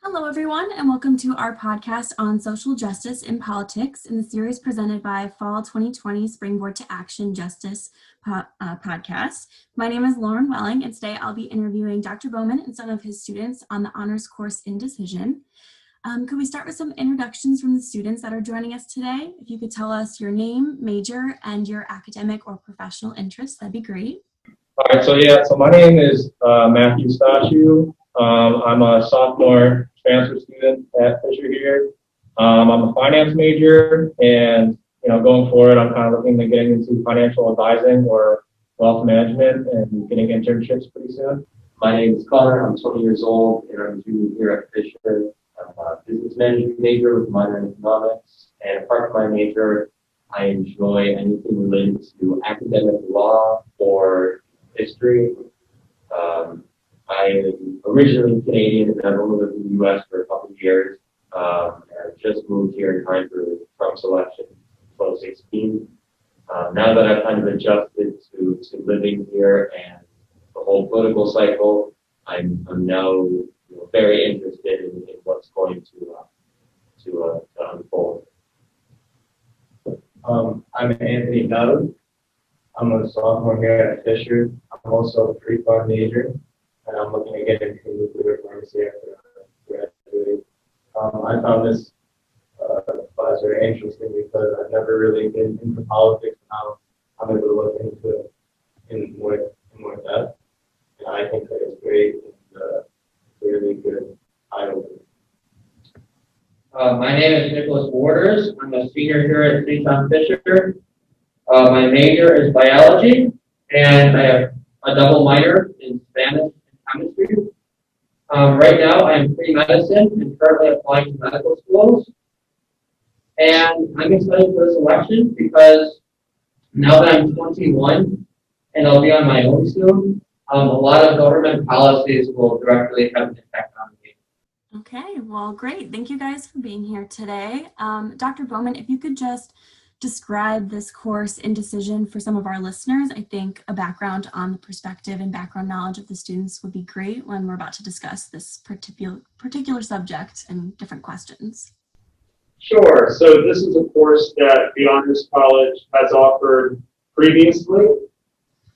Hello, everyone, and welcome to our podcast on social justice in politics in the series presented by Fall 2020 Springboard to Action Justice podcast. My name is Lauren Welling, and today I'll be interviewing Dr. Bowman and some of his students on the honors course Indecision. Could we start with some introductions from the students that are joining us today? If you could tell us your name, major, and your academic or professional interests, that'd be great. All right, so my name is Matthew Stashu. I'm a sophomore transfer student at Fisher here. I'm a finance major, and going forward, I'm kind of looking at getting into financial advising or wealth management and getting internships pretty soon. My name is Connor. I'm 20 years old, and I'm a junior here at Fisher. I'm a business management major with a minor in economics, and apart from my major, I enjoy anything related to academic law or history. I am originally Canadian, and I've only lived in the U.S. for a couple of years. I just moved here in time for Trump's election in 2016. Now that I've kind of adjusted to living here and the whole political cycle, I'm now very interested in what's going to unfold. I'm Anthony Nutt. I'm a sophomore here at Fisher. I'm also a pre-pharm major, and I'm looking to get into nuclear pharmacy after I graduate. I found this class very interesting because I've never really been into politics. Now I'm able to look into it in more depth, and I think that it's great and it's a really good eye-opener. My name is Nicholas Waters. I'm a senior here at St. John Fisher. My major is biology, and I have a double minor in Spanish and chemistry. Right now, I am pre-medicine and currently applying to medical schools. And I'm excited for this election because now that I'm 21 and I'll be on my own soon, a lot of government policies will directly have an impact on me. Okay, well, great. Thank you guys for being here today. Dr. Bowman, if you could just describe this course Indecision for some of our listeners. I think a background on the perspective and background knowledge of the students would be great when we're about to discuss this particular subject and different questions. Sure. So this is a course that the Honors College has offered previously.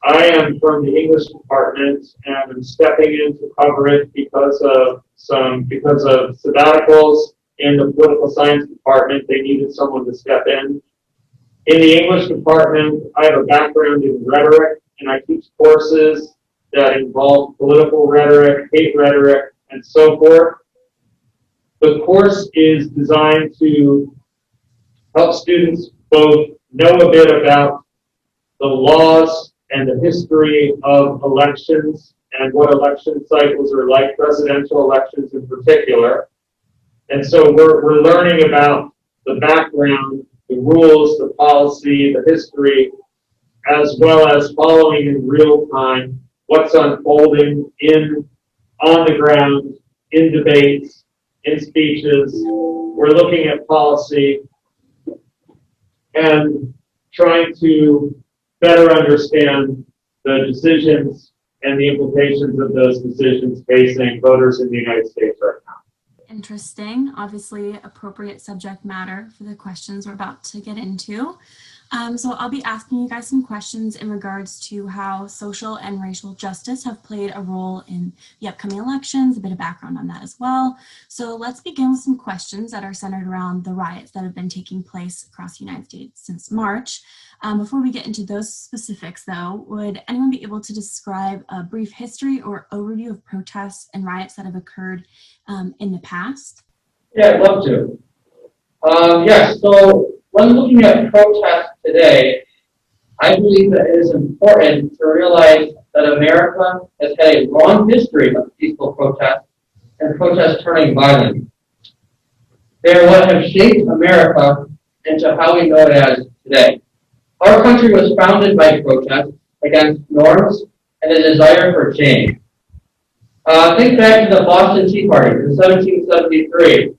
I am from the English department, and I'm stepping in to cover it because of sabbaticals in the political science department. They needed someone to step in. In the English department, I have a background in rhetoric, and I teach courses that involve political rhetoric, hate rhetoric, and so forth. The course is designed to help students both know a bit about the laws and the history of elections and what election cycles are like, presidential elections in particular. And so we're learning about the background, the rules, the policy, the history, as well as following in real time what's unfolding on the ground, in debates, in speeches. We're looking at policy and trying to better understand the decisions and the implications of those decisions facing voters in the United States right now. Interesting, obviously appropriate subject matter for the questions we're about to get into. So I'll be asking you guys some questions in regards to how social and racial justice have played a role in the upcoming elections, a bit of background on that as well. So let's begin with some questions that are centered around the riots that have been taking place across the United States since March. Before we get into those specifics though, would anyone be able to describe a brief history or overview of protests and riots that have occurred in the past? Yeah, I'd love to. So when looking at protests today, I believe that it is important to realize that America has had a long history of peaceful protests and protests turning violent. They are what have shaped America into how we know it as today. Our country was founded by protests against norms and a desire for change. Think back to the Boston Tea Party in 1773,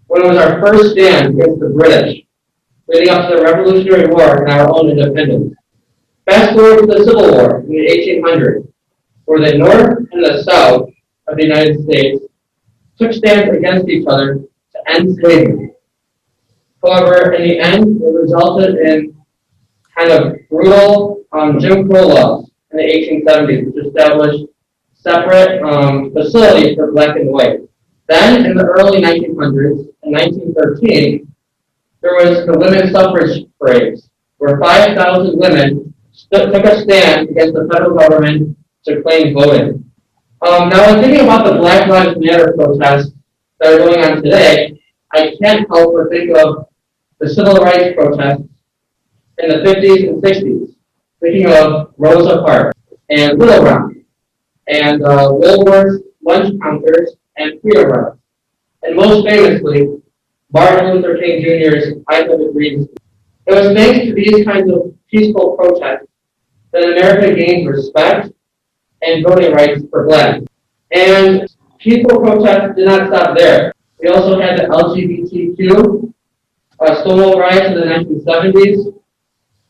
when it was our first stand against the British, leading up to the Revolutionary War and our own independence. Fast forward to the Civil War in the 1800s, where the North and the South of the United States took stands against each other to end slavery. However, in the end, it resulted in kind of brutal Jim Crow laws in the 1870s, which established separate facilities for black and white. Then, in the early 1900s, in 1913, there was the women's suffrage parades, where 5,000 women took a stand against the federal government to claim voting. Now, when thinking about the Black Lives Matter protests that are going on today, I can't help but think of the civil rights protests in the 50s and 60s, thinking of Rosa Parks and Little Rock and Woolworth's lunch counters and freedom rides. And most famously, Martin Luther King Jr.'s I Have a Dream. It was thanks to these kinds of peaceful protests that America gained respect and voting rights for blacks. And peaceful protests did not stop there. We also had the LGBTQ Stonewall riots in the 1970s.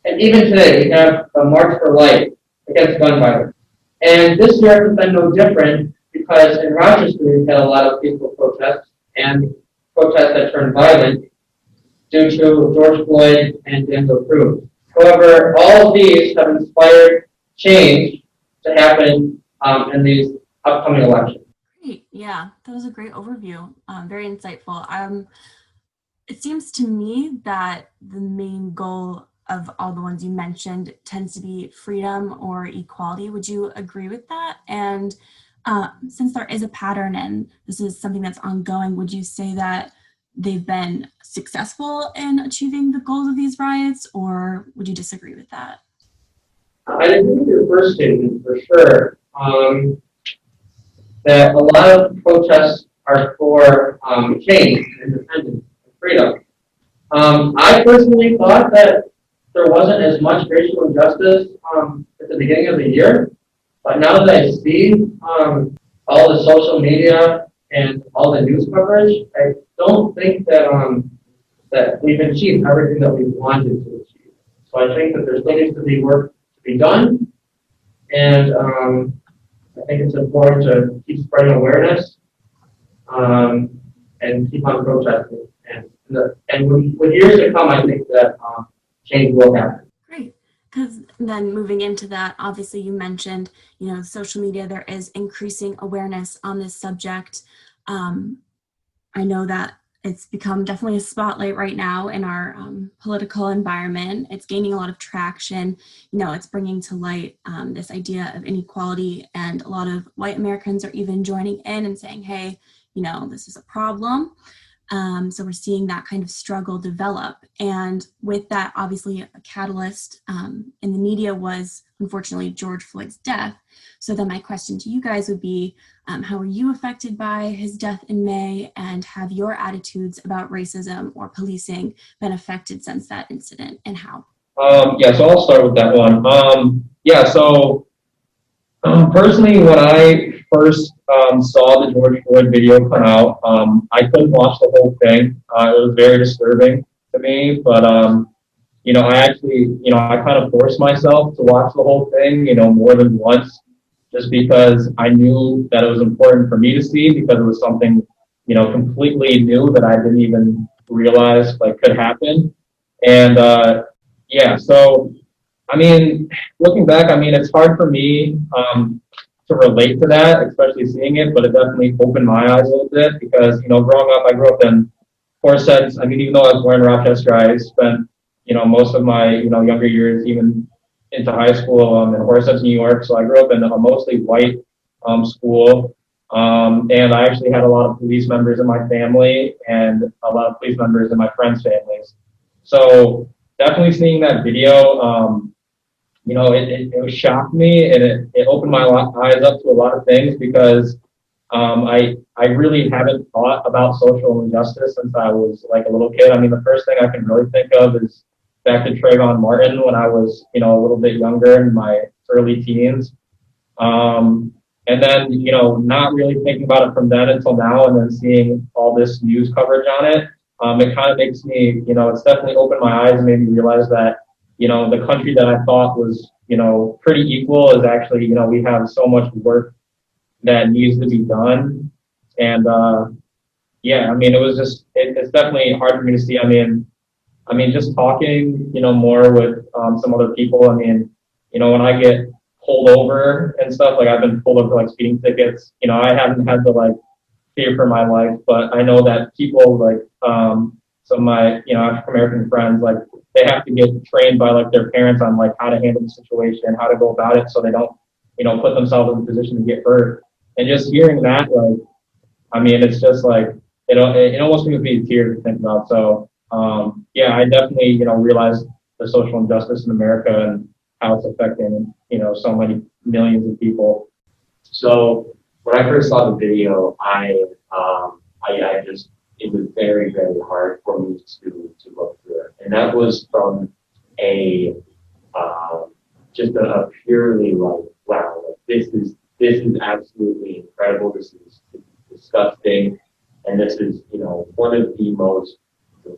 And even today, we have a March for Life against gun violence. And this year has been no different because in Rochester, we've had a lot of peaceful protests and protests that turned violent due to George Floyd and Denzel Cruz. However, all of these have inspired change to happen in these upcoming elections. Great. Yeah, that was a great overview. Very insightful. It seems to me that the main goal of all the ones you mentioned tends to be freedom or equality. Would you agree with that? And since there is a pattern and this is something that's ongoing, would you say that they've been successful in achieving the goals of these riots, or would you disagree with that? I agree with your first statement for sure. That a lot of protests are for change, independence, and freedom. I personally thought that there wasn't as much racial injustice at the beginning of the year, but now that I see all the social media and all the news coverage, I don't think that that we've achieved everything that we wanted to achieve. So I think that there still needs to be work to be done, and I think it's important to keep spreading awareness and keep on protesting. And with years to come, I think that change will happen. Great. Because then moving into that, obviously you mentioned, social media, there is increasing awareness on this subject. I know that it's become definitely a spotlight right now in our political environment. It's gaining a lot of traction. It's bringing to light this idea of inequality, and a lot of white Americans are even joining in and saying, hey, this is a problem. So we're seeing that kind of struggle develop. And with that, obviously a catalyst in the media was, unfortunately, George Floyd's death. So then my question to you guys would be, how were you affected by his death in May, and have your attitudes about racism or policing been affected since that incident, and how? So I'll start with that one. Personally, when I first saw the George Floyd video come out, I couldn't watch the whole thing. It was very disturbing to me, but I actually, I kind of forced myself to watch the whole thing, more than once, just because I knew that it was important for me to see, because it was something, completely new that I didn't even realize could happen. And so looking back, it's hard for me to relate to that, especially seeing it, but it definitely opened my eyes a little bit, because, growing up, I grew up in Horseheads. Even though I was born in Rochester, I spent, most of my, younger years, even into high school, in Horseheads, New York. So I grew up in a mostly white school. And I actually had a lot of police members in my family and a lot of police members in my friends' families. So definitely seeing that video, it shocked me, and it opened my eyes up to a lot of things, because I really haven't thought about social injustice since I was a little kid. The first thing I can really think of is back to Trayvon Martin when I was, a little bit younger, in my early teens. And then, not really thinking about it from then until now, and then seeing all this news coverage on it, it kind of makes me, it's definitely opened my eyes and made me realize that, the country that I thought was, pretty equal is actually, we have so much work that needs to be done. And yeah, I mean, it was just, it's definitely hard for me to see. I mean, just talking, more with some other people. I mean, when I get pulled over and stuff, like I've been pulled over for like speeding tickets, I haven't had to like fear for my life, but I know that people like some of my, African American friends, like they have to get trained by like their parents on like how to handle the situation, how to go about it so they don't, put themselves in a position to get hurt. And just hearing that, like, I mean, it's just like, it almost brings me to tears to think about. So, yeah, I definitely, realize the social injustice in America and how it's affecting, so many millions of people. So when I first saw the video, I just, it was very, very hard for me to look through it. And that was from just a purely like, wow, like this is absolutely incredible. This is disgusting. And this is, one of the most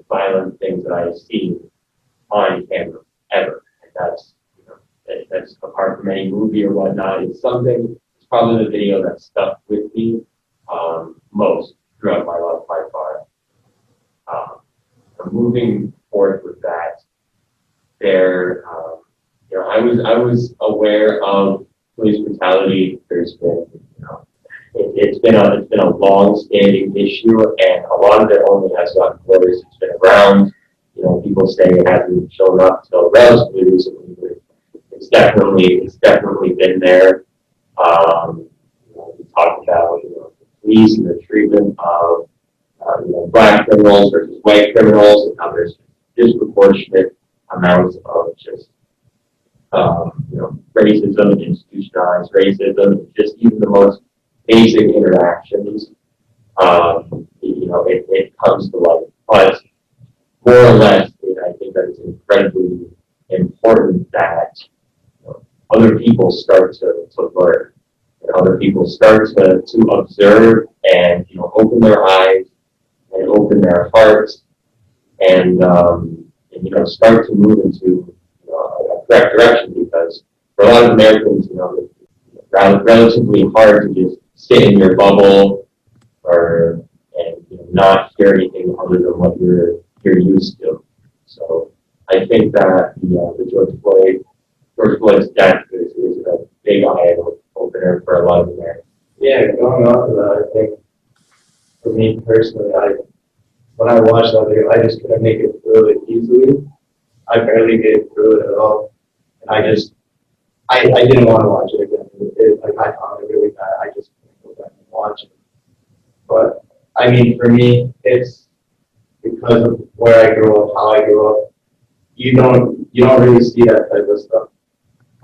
violent things that I've seen on camera ever. And that's apart from any movie or whatnot. It's probably the video that stuck with me most throughout my life by far. Moving forward with that, I was aware of police brutality. There's been, it's been a long-standing issue, and a lot of it only has gotten worse. It's been around. People say it hasn't shown up until relatively recently, but it's definitely been there. We talked about the police and the treatment of black criminals versus white criminals, and how there's disproportionate amounts of just racism and institutionalized racism, and just even the most basic interactions. It comes to light, but more or less, I think that it's incredibly important that other people start to learn, and other people start to observe and open their eyes and open their hearts and start to move into a correct direction, because for a lot of Americans, it's relatively hard to just sit in your bubble and not hear anything other than what you're used to. So I think that the George Floyd's death is a big eye opener for a lot of Americans. Yeah, going off of that, I think for me personally, when I watched that video, I just couldn't make it through it easily. I barely made it through it at all. And I didn't want to watch it again. I found it really bad. I just couldn't go back and watch it. But I mean, for me, it's because of where I grew up, how I grew up. You don't really see that type of stuff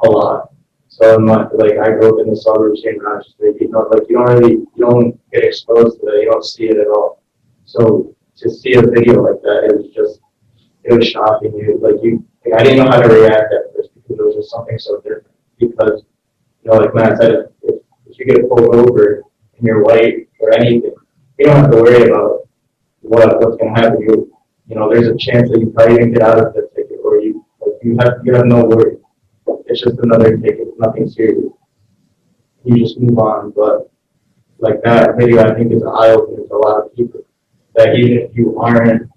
a lot. So I grew up in the suburbs in Rochester. You don't get exposed to that. You don't see it at all. So to see a video like that, it was shocking. I didn't know how to react at first, because it was just something so different. Because like Matt said, if you get pulled over and you're white or anything, you don't have to worry about what's going to happen. There's a chance that you probably even get out of the ticket, or you have no worry. It's just another ticket, nothing serious. You just move on. But like that video, I think is an eye opener to a lot of people, that even if you aren't,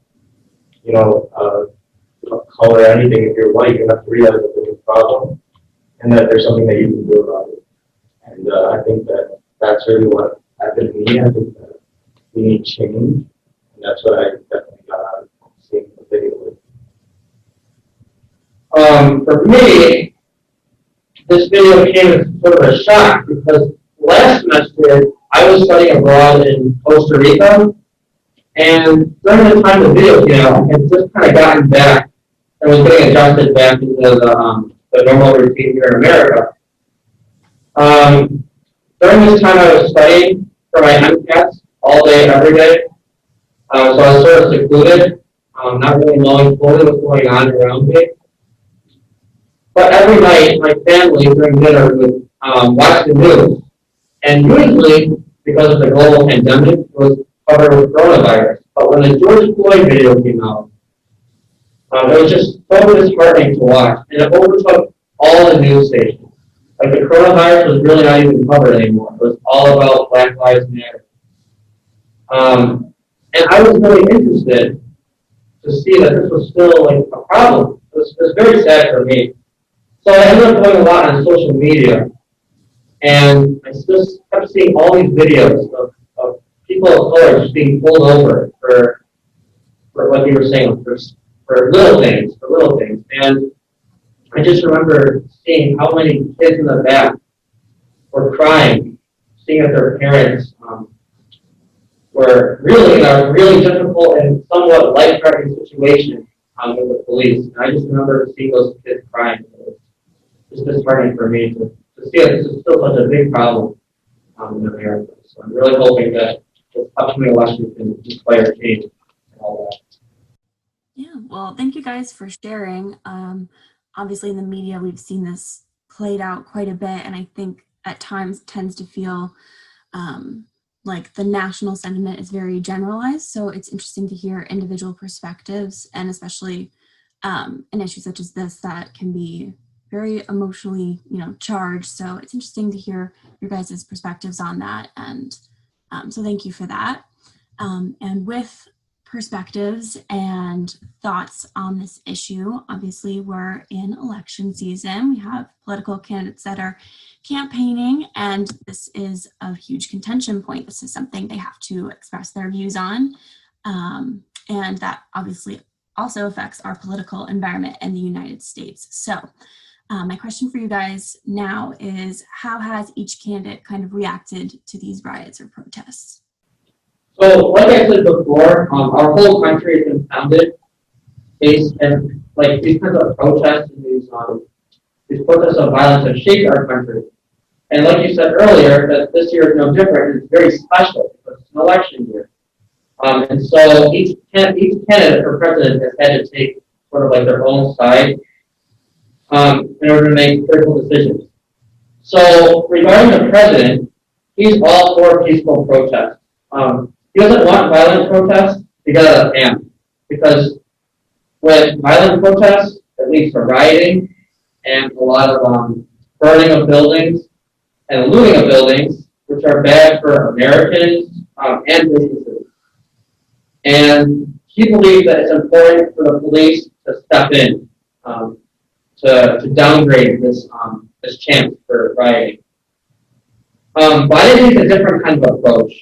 color or anything, if you're white, you have to realize that there's a problem and that there's something that you can do about it. And I think that's really what happened to me. I think that we need change, and that's what I definitely got out of seeing the video. For me, this video came as sort of a shock, because last semester I was studying abroad in Costa Rica, and during the time the video came out, I had just kind of gotten back and was getting adjusted back into the normal routine here in America. During this time I was studying for my MCATs all day, every day. So I was sort of secluded, not really knowing fully what's going on around me. But every night, my family during dinner would watch the news. And usually, because of the global pandemic, it was covered with coronavirus. But when the George Floyd video came out, it was just so disheartening to watch. And it overtook all the news stations. Like, the coronavirus was really not even covered anymore. It was all about Black Lives Matter. And I was really interested to see that this was still like a problem. It was very sad for me. So I ended up going a lot on social media, and I just kept seeing all these videos of people of color just being pulled over for what you were saying, for little things, And I just remember seeing how many kids in the back were crying, seeing that their parents were really in a really difficult and somewhat life-threatening situation with the police. And I just remember seeing those kids crying. It was just disheartening for me to see that this is still such a big problem in America. So I'm really hoping that this upcoming election can inspire change and all that. Yeah, well, thank you guys for sharing. Obviously, in the media, we've seen this played out quite a bit, and I think at times tends to feel like the national sentiment is very generalized. So it's interesting to hear individual perspectives, and especially in issues such as this that can be very emotionally, charged. So it's interesting to hear your guys' perspectives on that, and so thank you for that. And with perspectives and thoughts on this issue, obviously we're in election season. We have political candidates that are campaigning, and this is a huge contention point. This is something they have to express their views on, and that obviously also affects our political environment in the United States. So my question for you guys now is, how has each candidate kind of reacted to these riots or protests? So, like I said before, our whole country has been founded based and like these kinds of protests and these protests of violence have shaped our country. And like you said earlier, that this year is no different. It's very special because it's an election year. And so each candidate for president has had to take sort of like their own side in order to make critical decisions. So regarding the president, he's all for peaceful protest. He doesn't want violent protests to get out of hand, because with violent protests, it leads to rioting and a lot of burning of buildings and looting of buildings, which are bad for Americans and businesses. And he believes that it's important for the police to step in to downgrade this chance for rioting. Biden takes a different kind of approach.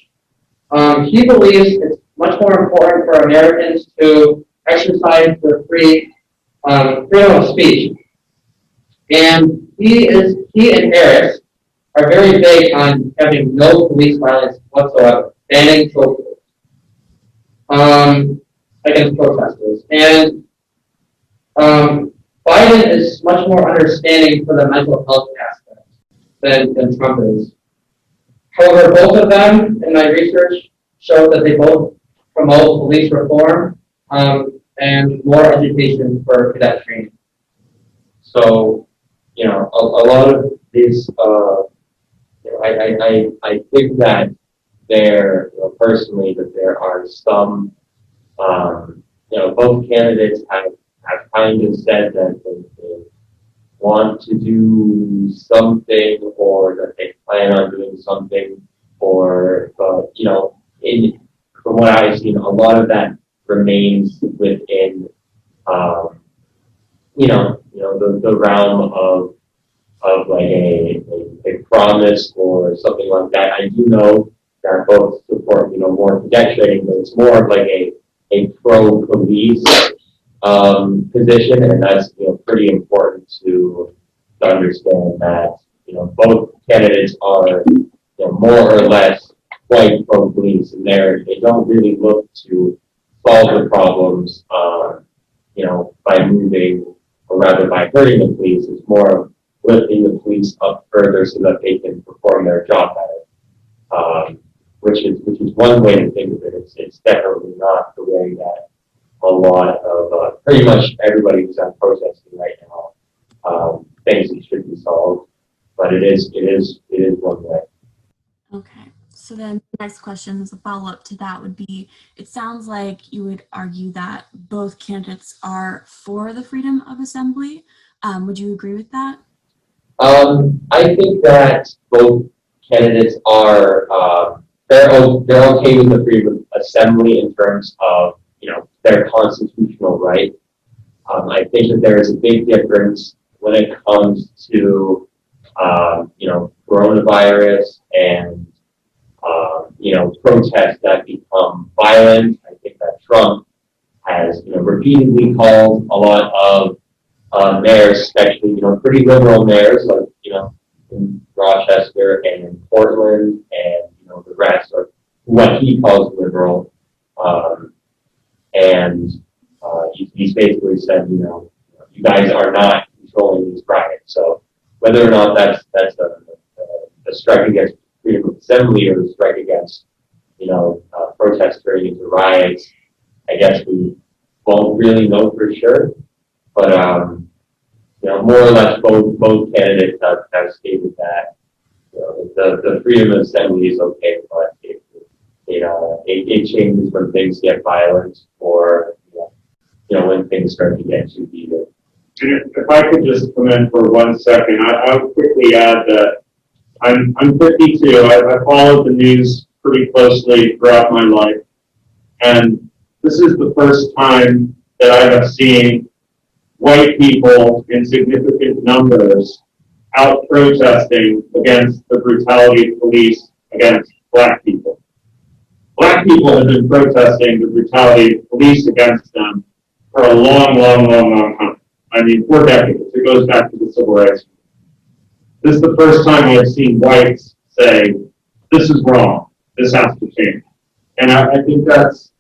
He believes it's much more important for Americans to exercise their freedom of speech. And he and Harris are very big on having no police violence whatsoever, banning chokeholds against protesters. And Biden is much more understanding for the mental health aspect than Trump is. However, both of them, in my research, show that they both promote police reform and more education for cadet training. So, a lot of these, I think that personally, that there are some, both candidates have kind of said that they want to do something, or that they plan on doing something, but from what I've seen, a lot of that remains within, the realm of like a promise or something like that. I do know that both support, more cadet training, but it's more of like a pro-police position, and that's pretty important to understand that both candidates are more or less quite pro-police, and they don't really look to solve the problems by moving, or rather by hurting the police. It's more of lifting the police up further so that they can perform their job better, which is one way to think of it. It's definitely not the way that a lot of pretty much everybody who's out protesting right now thinks it should be solved, but it is one way. Okay, so then the next question as a follow-up to that would be, it sounds like you would argue that both candidates are for the freedom of assembly. Would you agree with that? I think that both candidates are they're okay with the freedom assembly in terms of, their constitutional right. I think that there is a big difference when it comes to, coronavirus and, protests that become violent. I think that Trump has, repeatedly called a lot of mayors, especially, pretty liberal mayors, like, in Rochester and in Portland and, the rest, or what he calls liberal. He's basically said, you guys are not controlling these riots. So whether or not that's a strike against freedom of assembly or a strike against, protests turning into riots, I guess we won't really know for sure. But, more or less both candidates have stated that, the freedom of assembly is okay, but it changes when things get violent or, when things start to get too heated. If I could just come in for 1 second, I would quickly add that I'm 52. I followed the news pretty closely throughout my life, and this is the first time that I have seen white people in significant numbers out protesting against the brutality of police against black people. Black people have been protesting the brutality of police against them for a long time. I mean, 4 decades. It goes back to the civil rights. This is the first time I've seen whites say, this is wrong. This has to change. And I think that's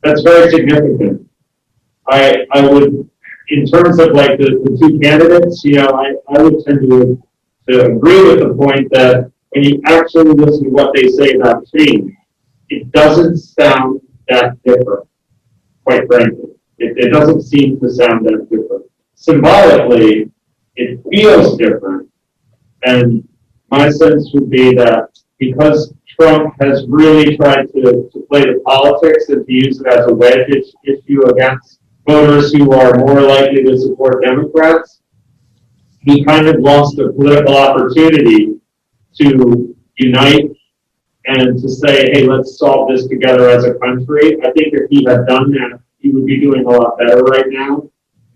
very significant. I would, in terms of like the two candidates, I would tend to agree with the point that when you actually listen to what they say about change, it doesn't sound that different, quite frankly. It doesn't seem to sound that different. Symbolically, it feels different. And my sense would be that because Trump has really tried to play the politics and to use it as a wedge issue against voters who are more likely to support Democrats, he kind of lost a political opportunity to unite and to say, hey, let's solve this together as a country. I think if he had done that, he would be doing a lot better right now.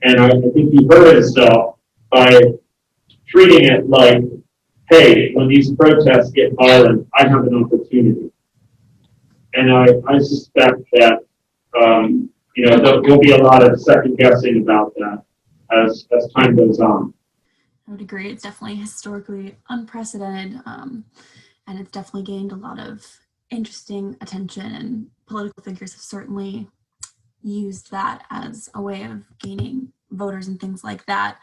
And I think he hurt himself by treating it like, hey, when these protests get violent, I have an opportunity. And I suspect that, there'll be a lot of second guessing about that as time goes on. I would agree. It's definitely historically unprecedented, and it's definitely gained a lot of interesting attention, and political figures have certainly used that as a way of gaining voters and things like that.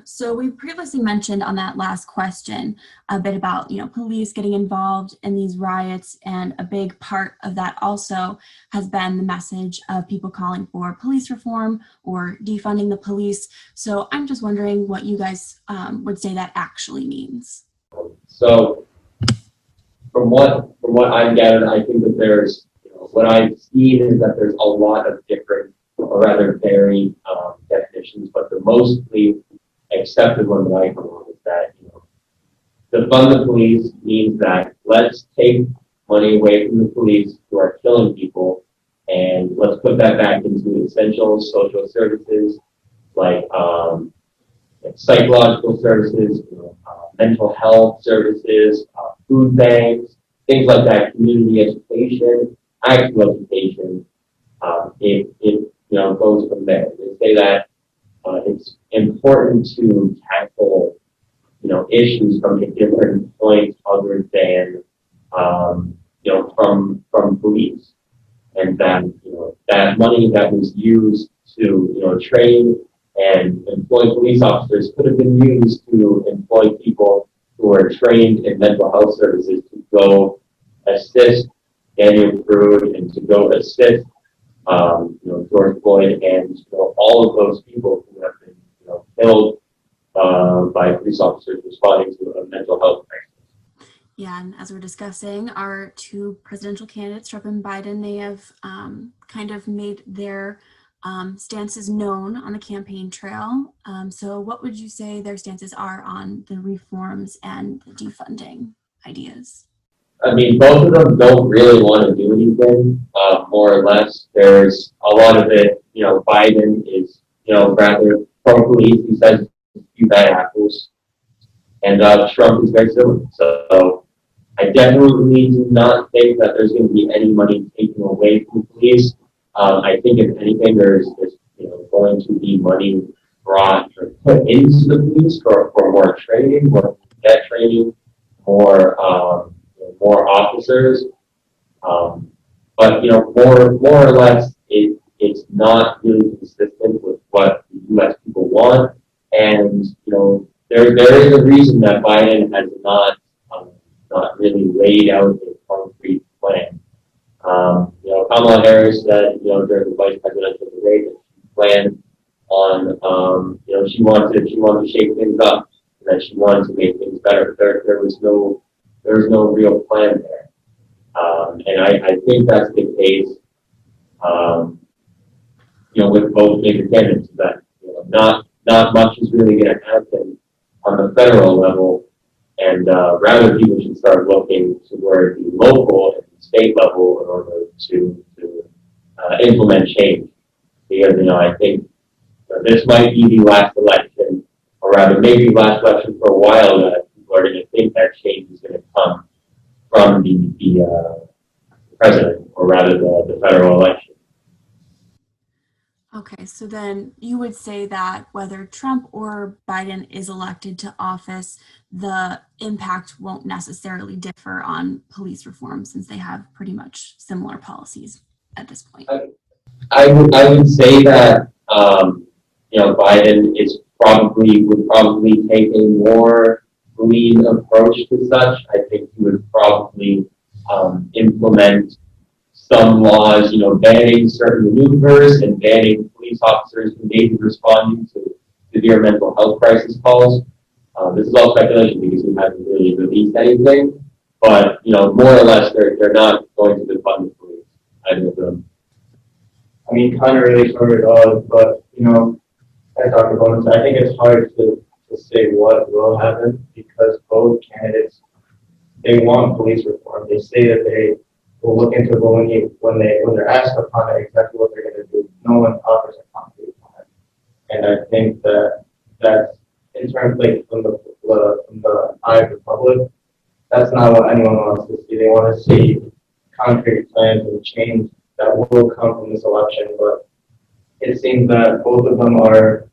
So we previously mentioned on that last question a bit about, police getting involved in these riots, and a big part of that also has been the message of people calling for police reform or defunding the police. So I'm just wondering what you guys would say that actually means. So from what I've gathered, I think that there's, what I've seen is that there's a lot of different, or rather varied definitions, but the mostly accepted one that I come on is that, defund the police means that let's take money away from the police who are killing people, and let's put that back into essential social services like psychological services, mental health services, food banks, things like that, community education, actual education. It goes from there. They say that it's important to tackle, issues from a different point other than, from police, and that that money that was used to train and employ police officers could have been used to employ people who are trained in mental health services to go assist Daniel Crude and to go assist George Floyd and all of those people who have been killed by police officers responding to a mental health crisis. Yeah, and as we're discussing, our two presidential candidates, Trump and Biden, they have kind of made their stances known on the campaign trail. So what would you say their stances are on the reforms and the defunding ideas? I mean, both of them don't really want to do anything, more or less. There's a lot of it, Biden is, rather pro-police. He says a few bad apples. And Trump is very similar. So I definitely do not think that there's going to be any money taken away from the police. I think if anything, there's going to be money brought or put into the police for more training, more cadet training, more officers. But more or less, it's not really consistent with what the U.S. people want, and there is a reason that Biden has not really laid out a concrete plan. Kamala Harris said, during the vice presidential debate that she planned on, she wanted to shake things up, and that she wanted to make things better. There was no real plan there. And I think that's the case, with both major candidates, that, not much is really going to happen on the federal level, and rather people should start looking toward the local and state level in order to implement change. Because, I think this might be the last election, or rather maybe last election for a while, that people are going to think that change is going to come from the president, or rather the federal election. Okay, so then you would say that whether Trump or Biden is elected to office, the impact won't necessarily differ on police reform, since they have pretty much similar policies at this point. I would say that Biden would probably take a more lean approach to such. I think he would probably implement some laws, banning certain maneuvers and banning police officers who may be responding to severe mental health crisis calls. This is all speculation because we haven't really released anything, but more or less they're not going to defund the police. Either of them. I mean, kind of really covered all, but as Dr. Bowman said, I think it's hard to say what will happen because both candidates, they want police reform. They say that they will look into it, but when they're asked upon it exactly what they're going to do, no one offers a concrete plan. And I think that's in terms from the eye of the public, that's not what anyone wants to see. They want to see concrete plans and change that will come from this election, but it seems that both of them are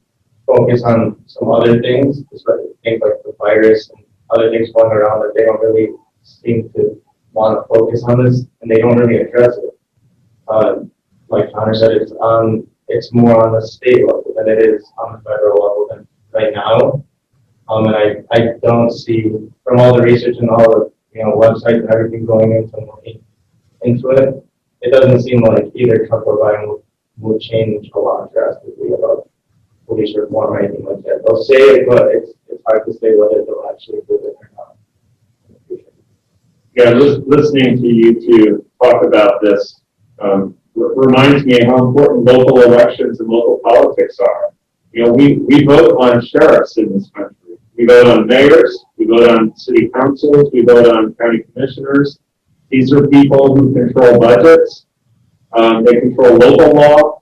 focused on some other things, especially things like the virus and other things going around, that they don't really seem to want to focus on this, and they don't really address it. Like Connor said, it's more on the state level than it is on the federal level than right now. And I don't see, from all the research and all the websites and everything going into it, it doesn't seem like either Trump or Biden will change a lot drastically about police reform or anything like that. They'll say it, but it's hard to say whether they'll actually do it or not. Yeah, listening to you two talk about this reminds me of how important local elections and local politics are. We vote on sheriffs in this country. We vote on mayors. We vote on city councils. We vote on county commissioners. These are people who control budgets. They control local law,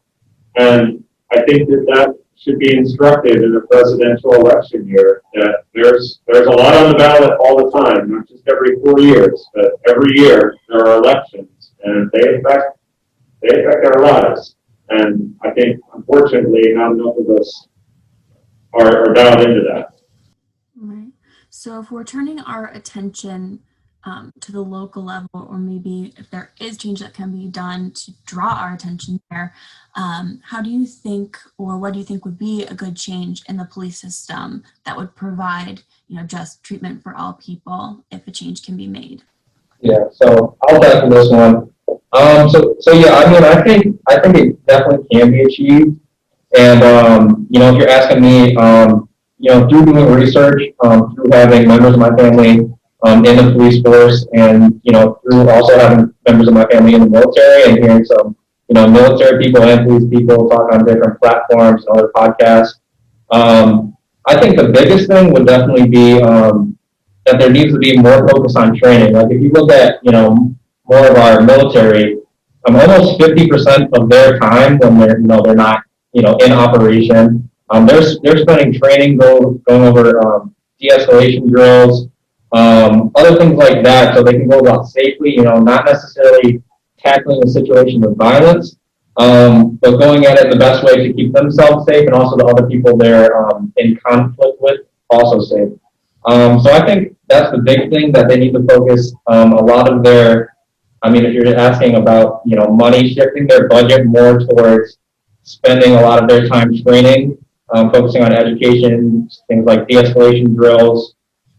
and I think that should be instructed in a presidential election year. That there's a lot on the ballot all the time, not just every 4 years, but every year there are elections, and they affect our lives. And I think, unfortunately, not enough of us are dialed into that. Right. So if we're turning our attention to the local level, or maybe if there is change that can be done to draw our attention there, how do you think, or what do you think would be a good change in the police system that would provide, just treatment for all people if a change can be made? Yeah, so I'll tackle this one. So yeah, I think it definitely can be achieved. And if you're asking me, through doing research, through having members of my family in the police force, and through also having members of my family in the military, and hearing some military people and police people talk on different platforms and other podcasts, I think the biggest thing would definitely be that there needs to be more focus on training. Like if you look at, more of our military, almost 50% of their time when they're not, in operation, they're spending training going over de-escalation drills, other things like that, so they can go about safely, not necessarily tackling the situation with violence, but going at it in the best way to keep themselves safe and also the other people they're in conflict with also safe. So I think that's the big thing that they need to focus a lot of their, if you're asking about, money, shifting their budget more towards spending a lot of their time training, focusing on education, things like de-escalation drills,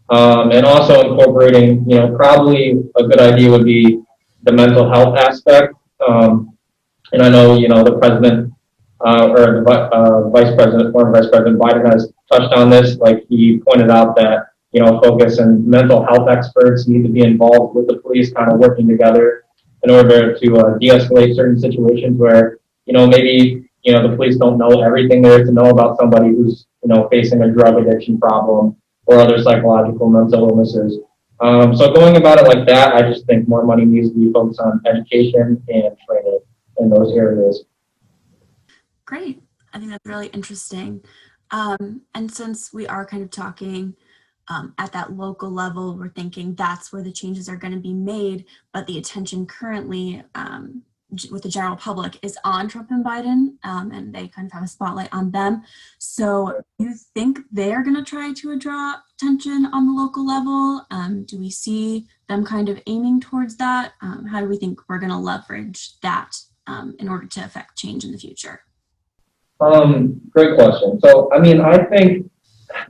and also incorporating, probably a good idea would be the mental health aspect. And I know, the president or the vice president, former Vice President Biden has touched on this. Like he pointed out that, focus and mental health experts need to be involved with the police, kind of working together in order to de-escalate certain situations where, maybe, the police don't know everything there is to know about somebody who's, facing a drug addiction problem or other psychological mental illnesses. So going about it like that, I just think more money needs to be focused on education and training in those areas. Great. I think that's really interesting. And since we are kind of talking at that local level, we're thinking that's where the changes are going to be made, but the attention currently with the general public is on Trump and Biden, and they kind of have a spotlight on them. So do you think they're going to try to draw attention on the local level? Do we see them kind of aiming towards that? How do we think we're going to leverage that in order to affect change in the future? Great question. So, I think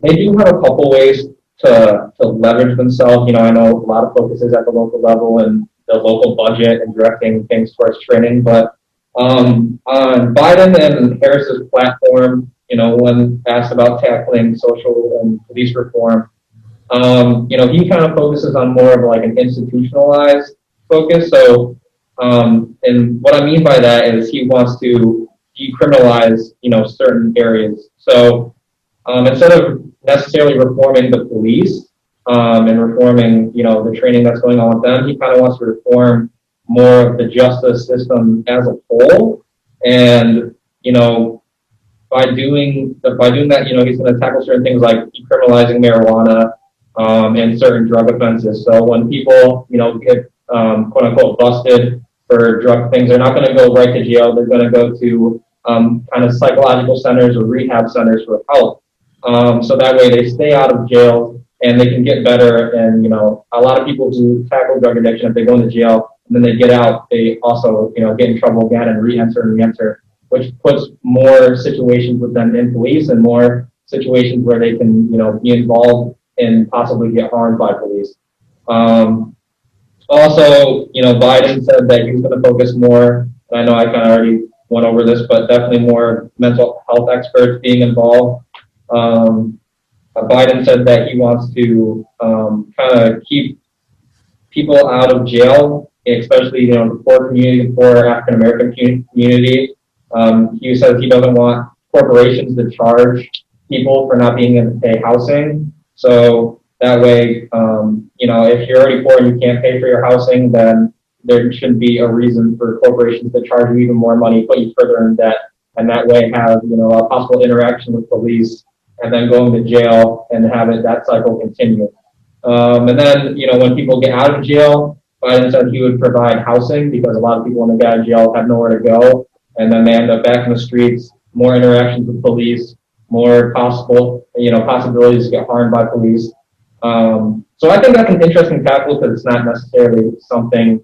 they do have a couple ways to leverage themselves. I know a lot of focus is at the local level and the local budget and directing things towards training, but on Biden and Harris's platform, when asked about tackling social and police reform, he kind of focuses on more of like an institutionalized focus. So, and what I mean by that is he wants to decriminalize, certain areas. So, instead of necessarily reforming the police, and reforming, the training that's going on with them, he kind of wants to reform more of the justice system as a whole. And, by doing that, he's going to tackle certain things like decriminalizing marijuana, and certain drug offenses. So when people, get, quote unquote, busted for drug things, they're not going to go right to jail. They're going to go to, kind of psychological centers or rehab centers for help. So that way they stay out of jail and they can get better. And, a lot of people who tackle drug addiction, if they go into jail and then they get out, they also, get in trouble again and re-enter, which puts more situations with them in police and more situations where they can, be involved and possibly get harmed by police. Also, Biden said that he's going to focus more, I know I kind of already went over this, but definitely more mental health experts being involved. Biden said that he wants to kind of keep people out of jail, especially, the poor community, the poor African American community. He says he doesn't want corporations to charge people for not being able to pay housing. So that way, if you're already poor and you can't pay for your housing, then there shouldn't be a reason for corporations to charge you even more money, put you further in debt, and that way have, a possible interaction with police and then going to jail and have that cycle continue. And then, when people get out of jail, Biden said he would provide housing because a lot of people when they get out of jail have nowhere to go, and then they end up back in the streets, more interactions with police, more possibilities to get harmed by police. So I think that's an interesting tackle because it's not necessarily something,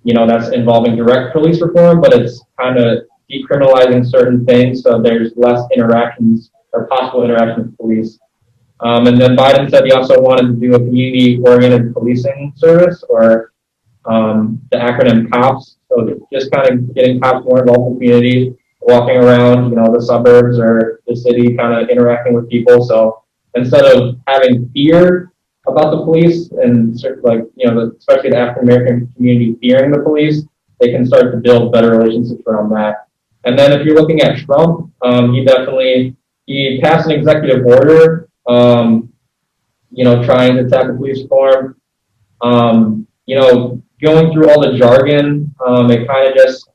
that's involving direct police reform, but it's kind of decriminalizing certain things so there's less interactions or possible interactions with police. And then Biden said he also wanted to do a community-oriented policing service, or the acronym COPS. So just kind of getting cops more involved in the community, walking around, the suburbs or the city, kind of interacting with people. So instead of having fear about the police and especially the African American community fearing the police, they can start to build better relationships around that. And then if you're looking at Trump, he passed an executive order trying to tackle police reform. Going through all the jargon, it kind of just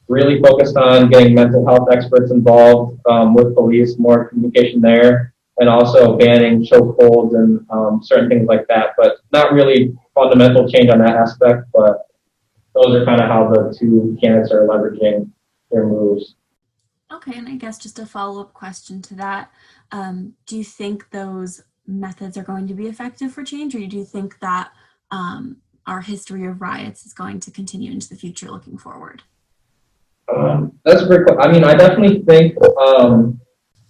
really focused on getting mental health experts involved with police, more communication there, and also banning chokeholds and certain things like that, but not really fundamental change on that aspect, but those are kind of how the two candidates are leveraging their moves. Okay, and I guess just a follow-up question to that. Do you think those methods are going to be effective for change, or do you think that our history of riots is going to continue into the future looking forward? That's a great question. I mean, I definitely think,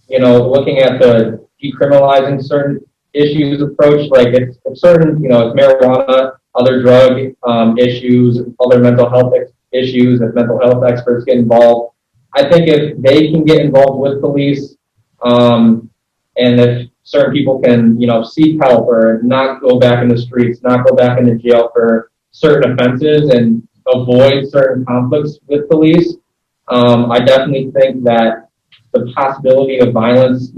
looking at the decriminalizing certain issues approach, like it's certain, it's marijuana, other drug issues, other mental health issues, if mental health experts get involved. I think if they can get involved with police, and if certain people can, seek help or not go back in the streets, not go back into jail for certain offenses and avoid certain conflicts with police, I definitely think that the possibility of violence,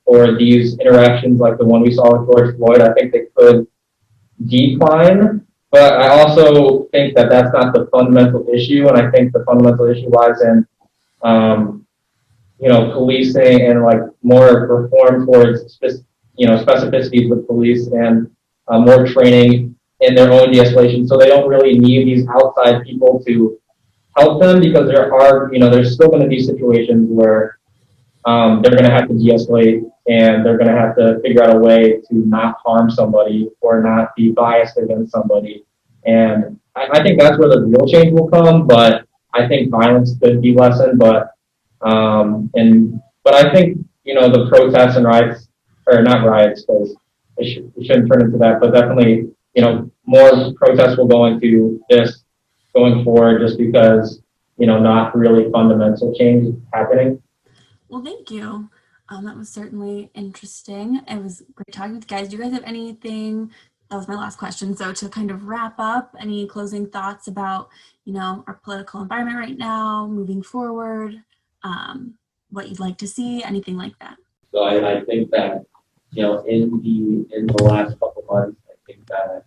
or these interactions like the one we saw with George Floyd, I think they could decline. But I also think that that's not the fundamental issue, and I think the fundamental issue lies in, policing and like more reform towards, specificities with police and more training in their own de-escalation, so they don't really need these outside people to help them, because there's still going to be situations where they're going to have to de-escalate and they're going to have to figure out a way to not harm somebody or not be biased against somebody. And I think that's where the real change will come, but I think violence could be lessened, but I think, the protests and riots, or not riots, because it shouldn't turn into that, but definitely, more protests will go into this going forward, just because, not really fundamental change happening. Well, thank you. That was certainly interesting. It was great talking with you guys. Do you guys have anything? That was my last question. So to kind of wrap up, any closing thoughts about, our political environment right now, moving forward, what you'd like to see, anything like that? So I think that, in the last couple months, I think that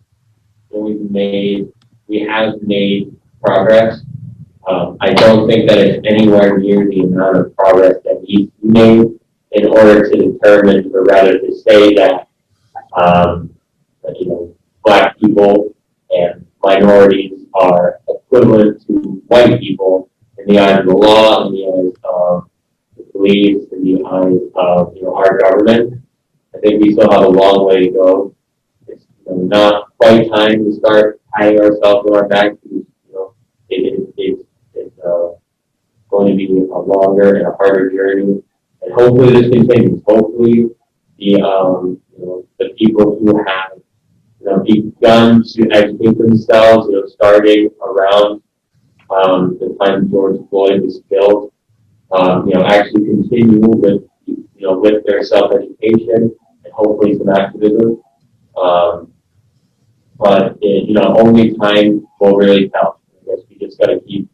we have made progress. I don't think that it's anywhere near the amount of progress that needs to be made in order to determine, or rather to say that, Black people and minorities are equivalent to white people in the eyes of the law, in the eyes of the police, in the eyes of our government. I think we still have a long way to go. It's not quite time to start patting ourselves on our back. It's going to be a longer and a harder journey, and hopefully this continues. Hopefully the people who have begun to educate themselves, starting around the time George Floyd was killed, actually continue with their self-education and hopefully some activism. But only time will really tell. I guess we just got to keep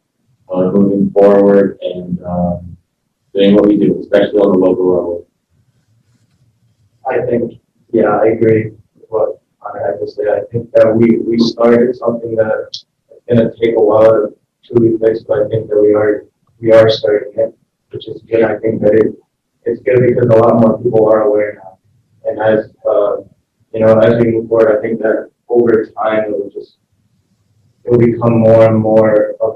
moving forward and doing what we do, especially on the local level. I think, I agree with what I had to say. I think that we started something that's going to take a while to truly fix, but I think that we are starting it, which is good. I think that it's good because a lot more people are aware now. And as as we move forward, I think that over time it will become more and more of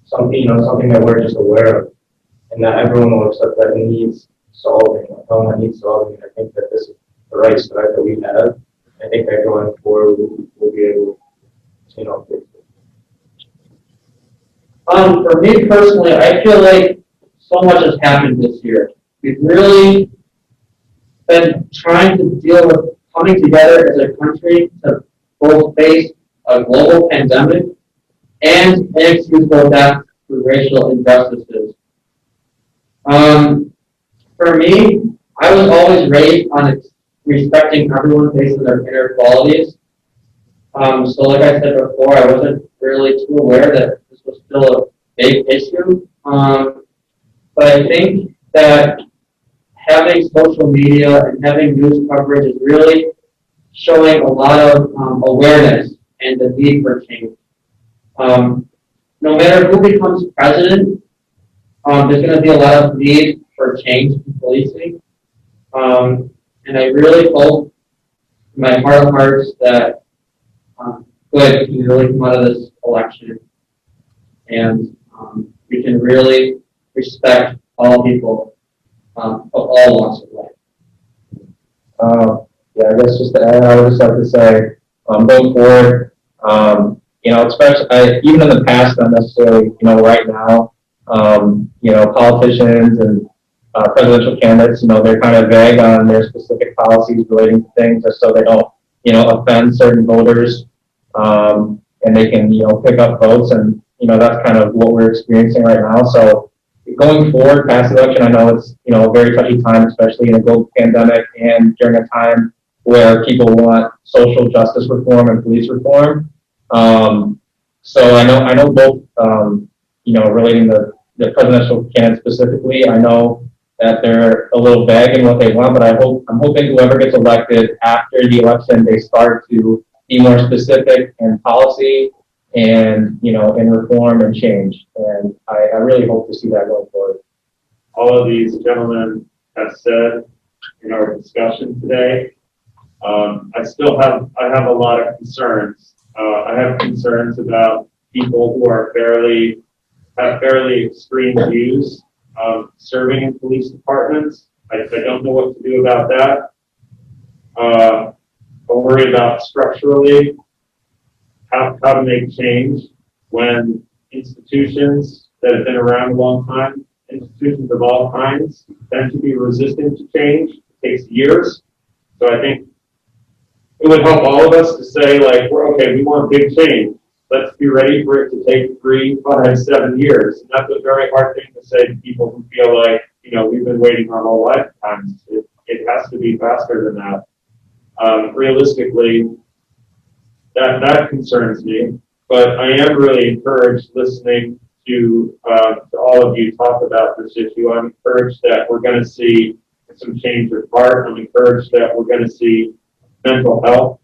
something that we're just aware of, and that everyone will accept that it needs solving. That needs solving. I think that this is the right start that we have. I think that going forward, we'll be able to, fix it. For me personally, I feel like so much has happened this year. We've really been trying to deal with coming together as a country to both face a global pandemic and inexcusable death through racial injustices. For me, I was always raised on respecting everyone based on their inner qualities. So like I said before, I wasn't really too aware that this was still a big issue. But I think that having social media and having news coverage is really showing a lot of awareness and the need for change. No matter who becomes president, there's going to be a lot of need for change in policing. And I really hope in my heart of hearts that good can really come out of this election. And we can really respect all people of all walks of life. Yeah, I guess just to add, I would just like to say, going forward, especially even in the past, not necessarily, right now, politicians and presidential candidates, they're kind of vague on their specific policies relating to things, just so they don't, offend certain voters, and they can, pick up votes, and that's kind of what we're experiencing right now. So going forward, past election, I know it's a very touchy time, especially in a global pandemic and during a time where people want social justice reform and police reform. So I know both, relating to the presidential candidate specifically, I know that they're a little vague in what they want, but I'm hoping whoever gets elected after the election, they start to be more specific in policy and, in reform and change. And I really hope to see that going forward. All of these gentlemen have said in our discussion today, I have a lot of concerns. I have concerns about people who are have fairly extreme views serving in police departments. I don't know what to do about that. I worry about structurally how to make change when institutions that have been around a long time, institutions of all kinds, tend to be resistant to change. It takes years. So I think it would help all of us to say, like, we want big change. Let's be ready for it to take 3, 5, 7 years. And that's a very hard thing to say to people who feel like, we've been waiting our whole lifetimes. It has to be faster than that. Realistically, that concerns me. But I am really encouraged listening to all of you talk about this issue. I'm encouraged that we're going to see some change with heart. I'm encouraged that we're going to see mental health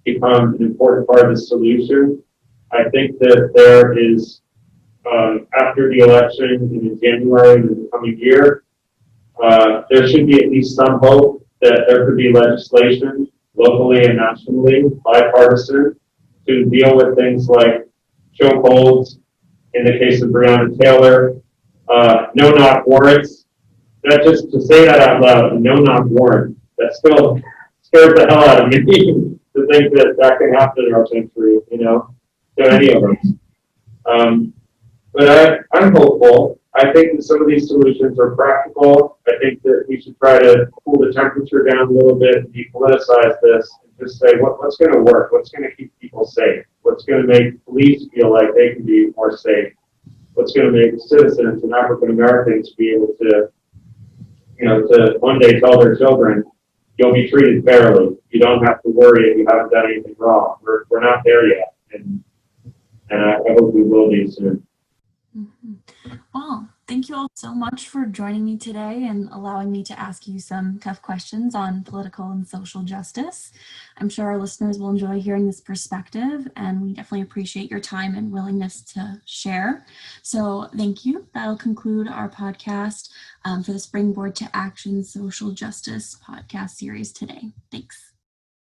become an important part of the solution. I think that there is, after the election in January in the coming year, there should be at least some hope that there could be legislation locally and nationally, bipartisan, to deal with things like chokeholds, in the case of Breonna Taylor, no-knock warrants. That just, to say that out loud, a no-knock warrant, that still scares the hell out of me to think that can happen in our country, to any of us. But I'm hopeful. I think that some of these solutions are practical. I think that we should try to cool the temperature down a little bit and depoliticize this and just say what's going to work, what's going to keep people safe, what's going to make police feel like they can be more safe, what's going to make citizens and African Americans be able to, to one day tell their children, you'll be treated fairly. You don't have to worry if you haven't done anything wrong. We're not there yet, and I hope we will be soon. Mm-hmm. Well, thank you all so much for joining me today and allowing me to ask you some tough questions on political and social justice. I'm sure our listeners will enjoy hearing this perspective, and we definitely appreciate your time and willingness to share. So thank you. That'll conclude our podcast for the Springboard to Action Social Justice podcast series today. Thanks.